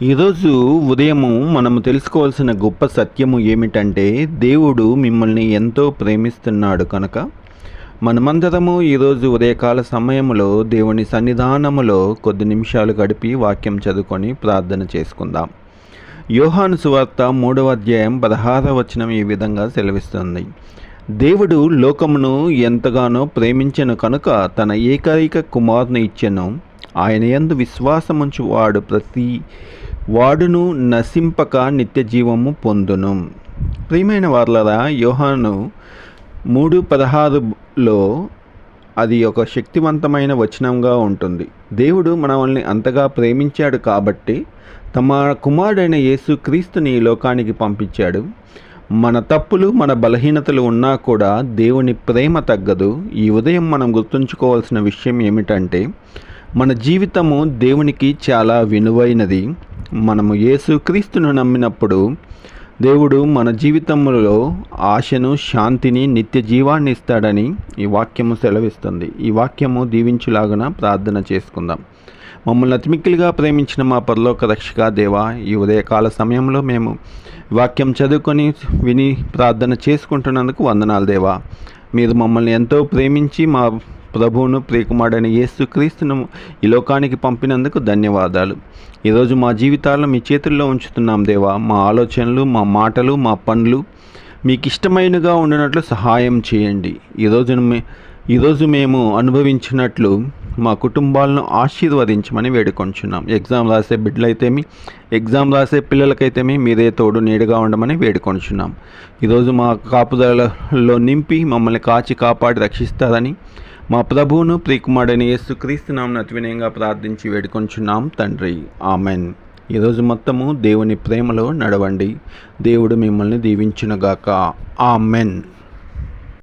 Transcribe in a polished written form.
ఈరోజు ఉదయము మనము తెలుసుకోవాల్సిన గొప్ప సత్యము ఏమిటంటే, దేవుడు మిమ్మల్ని ఎంతో ప్రేమిస్తున్నాడు కనుక మనమందరము ఈరోజు ఉదయకాల సమయంలో దేవుని సన్నిధానములో కొద్ది నిమిషాలు గడిపి వాక్యం చదువుకొని ప్రార్థన చేసుకుందాం. యోహాను సువార్త 3వ అధ్యాయం 16వ వచనం ఈ విధంగా సెలవిస్తుంది. దేవుడు లోకమును ఎంతగానో ప్రేమించెను కనుక తన ఏకైక కుమారుని ఇచ్చెను. ఆయన యందు విశ్వాసముంచు వాడు ప్రతి వాడును నశింపక నిత్య జీవము పొందును. ప్రియమైన వార్లరా, యోహాను 3:16లో అది ఒక శక్తివంతమైన వచనంగా ఉంటుంది. దేవుడు మనల్ని అంతగా ప్రేమించాడు కాబట్టి తమ కుమారుడైన యేసుక్రీస్తుని ఈ లోకానికి పంపించాడు. మన తప్పులు, మన బలహీనతలు ఉన్నా కూడా దేవుని ప్రేమ తగ్గదు. ఈ ఉదయం మనం గుర్తుంచుకోవాల్సిన విషయం ఏమిటంటే, మన జీవితము దేవునికి చాలా విలువైనది. మనము యేసుక్రీస్తును నమ్మినప్పుడు దేవుడు మన జీవితంలో ఆశను, శాంతిని, నిత్య జీవాన్ని ఇస్తాడని ఈ వాక్యము సెలవిస్తుంది. ఈ వాక్యము దీవించులాగున ప్రార్థన చేసుకుందాం. మమ్మల్ని అతిమిక్కిలిగా ప్రేమించిన మా పరలోక రక్షక దేవా, ఈ ఉదయకాల సమయంలో మేము వాక్యం చదువుకొని విని ప్రార్థన చేసుకుంటున్నందుకు వందనాలు దేవా. మీరు మమ్మల్ని ఎంతో ప్రేమించి మా ప్రభువును, ప్రియకుమారుడైన యేసుక్రీస్తును ఈ లోకానికి పంపినందుకు ధన్యవాదాలు. ఈరోజు మా జీవితాలను మీ చేతుల్లో ఉంచుతున్నాం దేవా. మా ఆలోచనలు, మా మాటలు, మా పనులు మీకు ఇష్టమైనగా ఉండినట్లు సహాయం చేయండి. ఈరోజు మేము అనుభవించినట్లు మా కుటుంబాలను ఆశీర్వదించమని వేడుకొంచున్నాం. ఎగ్జామ్ రాసే బిడ్డలైతేమి, ఎగ్జామ్ రాసే పిల్లలకైతేమి మీరే తోడు నీడగా ఉండమని వేడుకొంచున్నాం. ఈరోజు మా కాపుదలలో నింపి మమ్మల్ని కాచి కాపాడి రక్షిస్తారని మా ప్రభువును, ప్రియకుమారుడైన యేసుక్రీస్తు నామమున అతి వినయంగా ప్రార్థించి వేడుకొంచున్నాం తండ్రి. ఆమెన్. ఈరోజు మొత్తము దేవుని ప్రేమలో నడవండి. దేవుడు మిమ్మల్ని దీవించునుగాక. ఆమెన్.